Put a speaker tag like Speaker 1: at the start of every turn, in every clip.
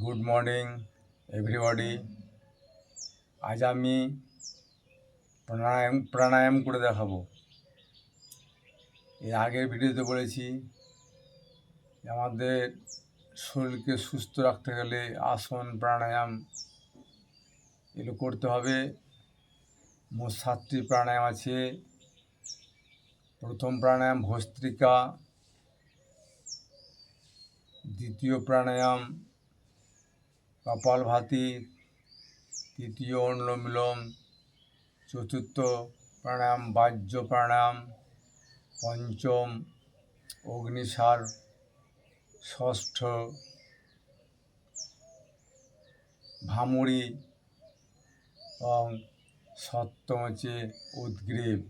Speaker 1: Good morning everybody. আজ আমি প্রাণায়াম করে দেখাবো। এর আগের ভিডিওতে বলেছি যে আমাদের শরীরকে সুস্থ রাখতে গেলে আসন প্রাণায়াম এগুলো করতে হবে। মোট 7টি প্রাণায়াম আছে। প্রথম প্রাণায়াম ভস্ত্রিকা, দ্বিতীয় প্রাণায়াম কপালভাতি, তৃতীয় অনুলোম বিলোম, চতুর্থ প্রাণায়াম বাহ্য প্রাণায়াম, পঞ্চম অগ্নিসার, ষষ্ঠ ভামুড়ি এবং সপ্তম হচ্ছে উদ্গ্রীব।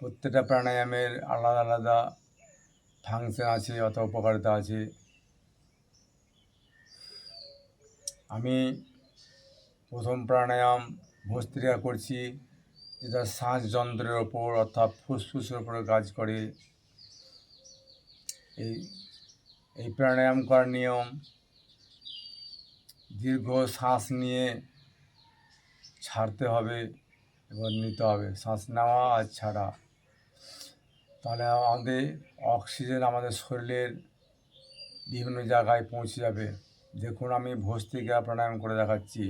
Speaker 1: প্রত্যেকটা প্রাণায়ামের আলাদা আলাদা ফাংশন আছে অথবা উপকারিতা আছে। আমি প্রথম প্রাণায়াম ভস্ত্রিকা করছি, যেটা শ্বাসযন্ত্রের ওপর অর্থাৎ ফুসফুসের ওপরে কাজ করে। এই প্রাণায়াম করার নিয়ম, দীর্ঘ শ্বাস নিয়ে ছাড়তে হবে এবং নিতে হবে, শ্বাস নেওয়া আর ছাড়া। তাহলে আমাদের অক্সিজেন আমাদের শরীরের বিভিন্ন জায়গায় পৌঁছে যাবে। দেখুন, আমি ভস্ত্রিকা প্রাণায়াম করে দেখাচ্ছি।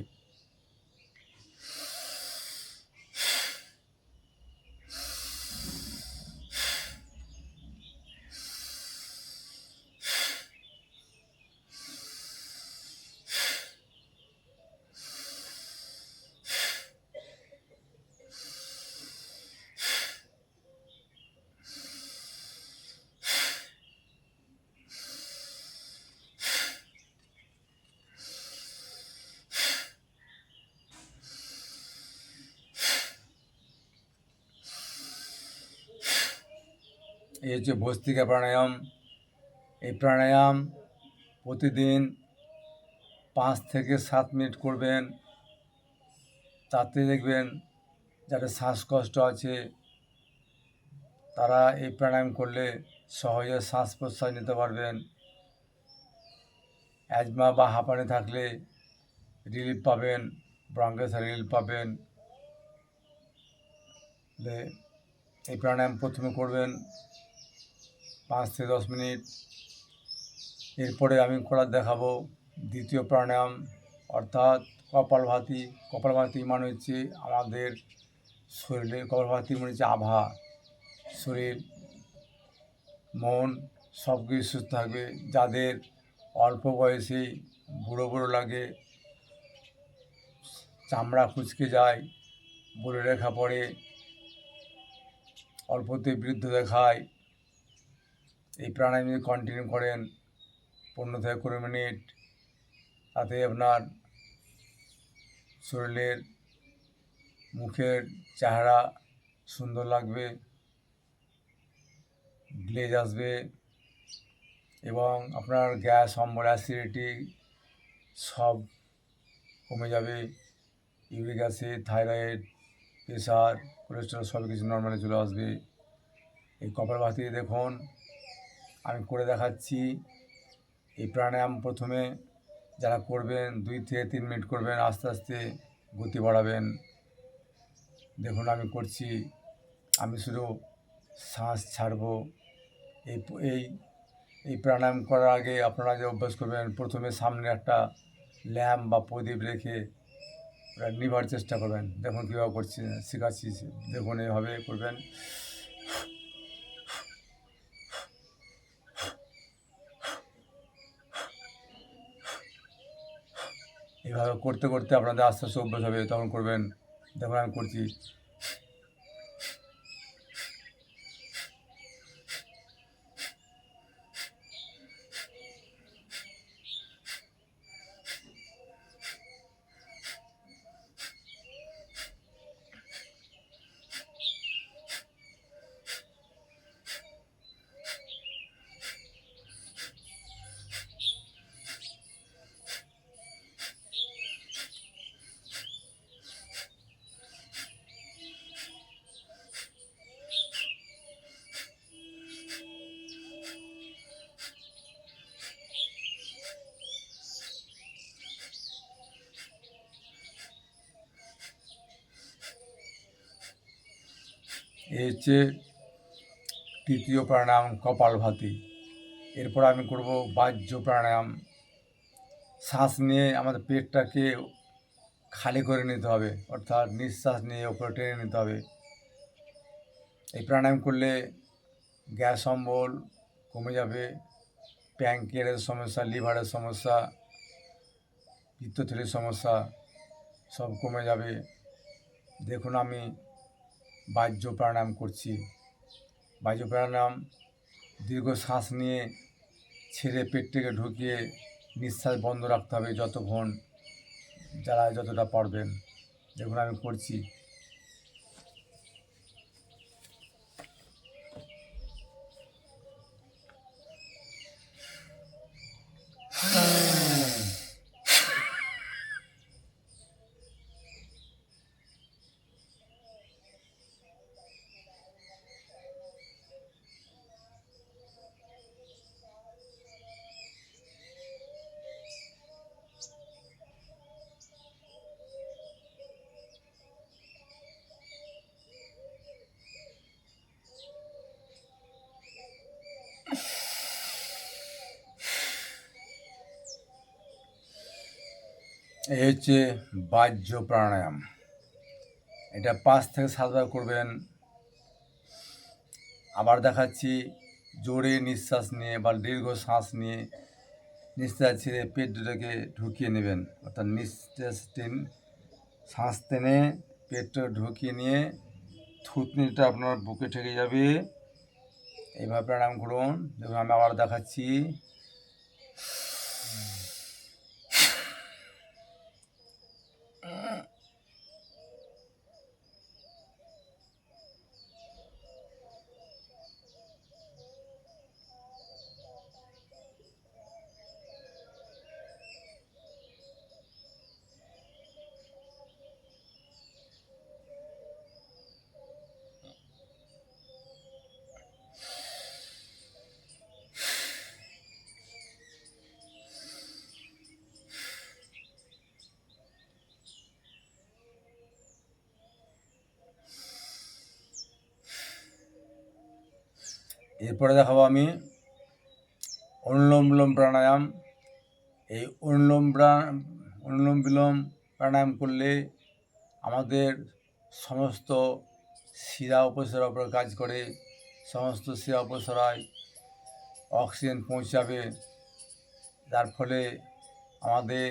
Speaker 1: এই হচ্ছে ভস্ত্রিকা প্রাণায়াম। এই প্রাণায়াম প্রতিদিন 5 থেকে 7 মিনিট করবেন। তাতে দেখবেন যাদের শ্বাসকষ্ট আছে তারা এই প্রাণায়াম করলে সহজে শ্বাস প্রশ্বাস নিতে পারবেন। অ্যাজমা বা হাঁপানি থাকলে রিলিফ পাবেন, ব্রঙ্কাইটিসে রিলিফ পাবেন। এই প্রাণায়াম প্রথমে করবেন 5 থেকে 10 মিনিট। এরপরে আমি করার দেখাবো দ্বিতীয় প্রাণায়াম, অর্থাৎ কপালভাতি। কপালভাতি মানে হচ্ছে আমাদের শরীরের, কপালভাতি মানে হচ্ছে আভা। শরীর মন সব কিছু সুস্থ থাকবে। যাদের অল্প বয়সেই বুড়ো বুড়ো লাগে, চামড়া কুঁচকে যায়, বুড়ো রেখা পড়ে, অল্পতে বৃদ্ধ দেখায়, এই প্রাণায়াম যদি কন্টিনিউ করেন 15 থেকে 20 মিনিট, তাতে আপনার শরীরের মুখের চেহারা সুন্দর লাগবে, গ্লেজ আসবে এবং আপনার গ্যাস, অম্বল, অ্যাসিডিটি সব কমে যাবে। Uric acid, thyroid, pressure, cholesterol সব কিছু নর্মালে চলে আসবে। এই কপালভাতি দেখুন আমি করে দেখাচ্ছি। এই প্রাণায়াম প্রথমে যারা করবেন 2 থেকে 3 মিনিট করবেন, আস্তে আস্তে গতি বাড়াবেন। দেখুন আমি করছি, আমি শুধু শ্বাস ছাড়বো। এই এই এই প্রাণায়াম করার আগে আপনারা যে অভ্যাস করবেন, প্রথমে সামনে একটা ল্যাম্প বা প্রদীপ রেখে নিভার চেষ্টা করবেন। দেখুন কীভাবে করছি, শেখাচ্ছি, দেখুন এইভাবে করবেন। এইভাবে করতে করতে আপনাদের আস্তে আস্তে অভ্যাস হবে, তখন করবেন। দেখুন আমি করছি। এই হচ্ছে তৃতীয় প্রাণায়াম কপালভাতি। এরপর আমি করব বাহ্য প্রাণায়াম। শ্বাস নিয়ে আমাদের পেটটাকে খালি করে নিতে হবে, অর্থাৎ নিঃশ্বাস নিয়ে ওপরে টেনে নিতে হবে। এই প্রাণায়াম করলে গ্যাস অম্বল কমে যাবে, প্যাঙ্কের সমস্যা, লিভারের সমস্যা, পিত্তথলির সমস্যা সব কমে যাবে। দেখুন আমি বাহ্য প্রাণায়াম করছি। বাহ্য প্রাণায়াম দীর্ঘ শ্বাস নিয়ে ছেড়ে পেট থেকে ঢুকিয়ে নিঃশ্বাস বন্ধ রাখতে হবে যতক্ষণ, যারা যতটা পারবেন। দেখুন আমি করছি। এই হচ্ছে বাহ্য প্রাণায়াম। এটা 5 থেকে 7 বার করবেন। আবার দেখাচ্ছি, জোরে নিঃশ্বাস নিয়ে বা দীর্ঘ শ্বাস নিয়ে নিঃশ্বাস ছেড়ে পেট দুটোকে ঢুকিয়ে নেবেন, অর্থাৎ শ্বাস টেনে পেটটা ঢুকিয়ে নিয়ে থুতনিটা আপনার বুকে ঠেকে যাবে। এইভাবে প্রাণায়াম করুন। দেখুন আমি আবার দেখাচ্ছি। এরপরে দেখাবো আমি অনুলোম বিলোম প্রাণায়াম। এই অনুলোম বিলোম প্রাণায়াম করলে আমাদের সমস্ত শিরা উপশিরার উপর কাজ করে। সমস্ত শিরা উপশিরায় অক্সিজেন পৌঁছাবে, যার ফলে আমাদের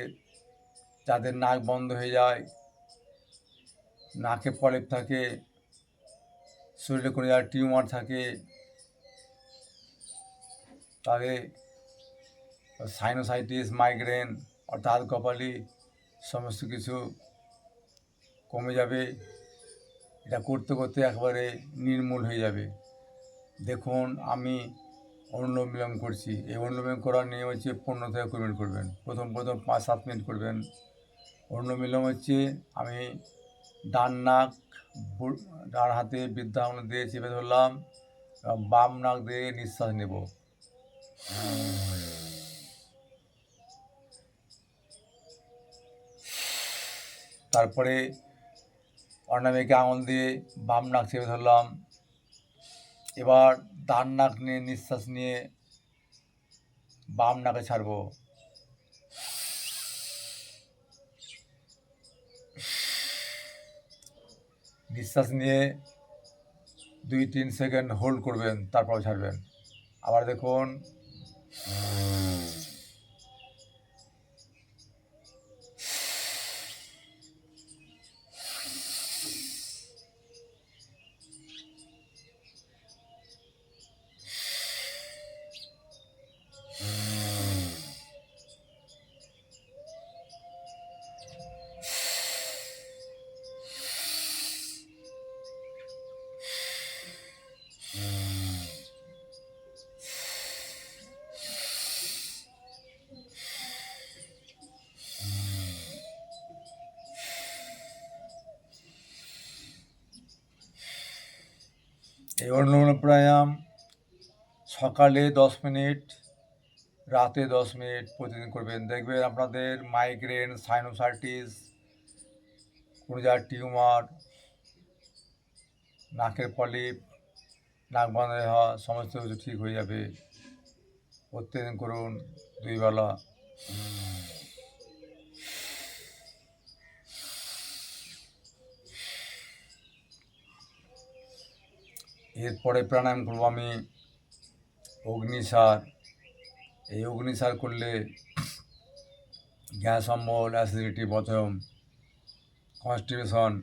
Speaker 1: যাদের নাক বন্ধ হয়ে যায়, নাকে পলিপ থাকে, শরীরে কোনো জায়গায় টিউমার থাকে, তাদের সাইনোসাইটিস, মাইগ্রেন অর্থাৎ কপালি সমস্ত কিছু কমে যাবে। এটা করতে করতে একবারে নির্মূল হয়ে যাবে। দেখুন আমি অনুলোম বিলোম করছি। এই অনুলোম বিলোম করার নিয়ম হচ্ছে 15 থেকে 20 মিনিট করবেন। প্রথম 5-7 মিনিট করবেন। অনুলোম বিলোম হচ্ছে আমি ডান হাতে বৃদ্ধা আঙুল দিয়ে চেপে ধরলাম, বাম নাক দিয়ে নিঃশ্বাস নেব। তারপরে অনামিকা আঙুল দিয়ে বাম নাক চেপে ধরলাম। এবার ডান নাক নিয়ে নিঃশ্বাস নিয়ে বাম নাকে ছাড়ব। নিঃশ্বাস নিয়ে 2-3 সেকেন্ড হোল্ড করবেন, তারপর ছাড়বেন। আবার দেখুন, এই অনুলোম প্রাণায়াম সকালে 10 মিনিট, রাতে 10 মিনিট প্রতিদিন করবেন। দেখবেন আপনাদের মাইগ্রেন, সাইনোসাইটিস, কোনো জায়গায় টিউমার নাকের পলিপ, নাক বন্ধ হওয়া সমস্ত কিছু ঠিক হয়ে যাবে। প্রত্যেকদিন করুন 2 বেলা। এরপরে প্রাণায়াম করবো আমি অগ্নিসার। এই অগ্নিসার করলে গ্যাস অম্বল, অ্যাসিডিটি, বদহজম, কনস্টিপেশন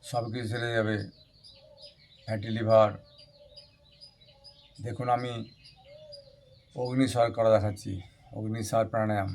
Speaker 1: সব কিছু ছেড়ে যাবে। Fatty liver. দেখুন আমি অগ্নিসার করা দেখাচ্ছি। অগ্নিসার প্রাণায়াম।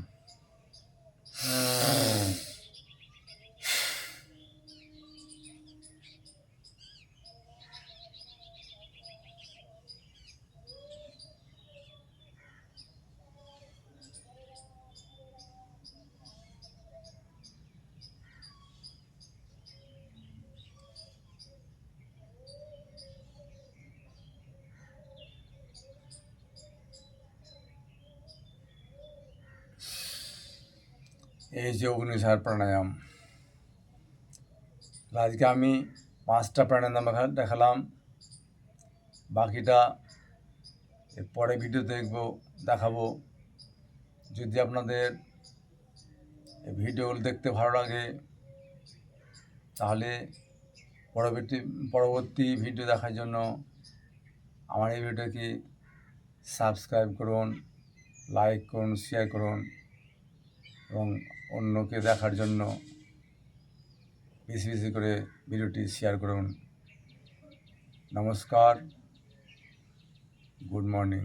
Speaker 1: এই যে অগ্নিসার প্রাণায়াম। আজকে আমি 5টা প্রাণায়াম দেখালাম। বাকিটা পরে ভিডিও দেখাবো। যদি আপনাদের এই ভিডিওগুলো দেখতে ভালো লাগে তাহলে পরবর্তী ভিডিও দেখার জন্য আমার এই ভিডিওকে সাবস্ক্রাইব করুন, লাইক করুন, শেয়ার করুন এবং অন্যকে দেখার জন্য বেশি বেশি করে ভিডিওটি শেয়ার করুন। নমস্কার, গুড মর্নিং।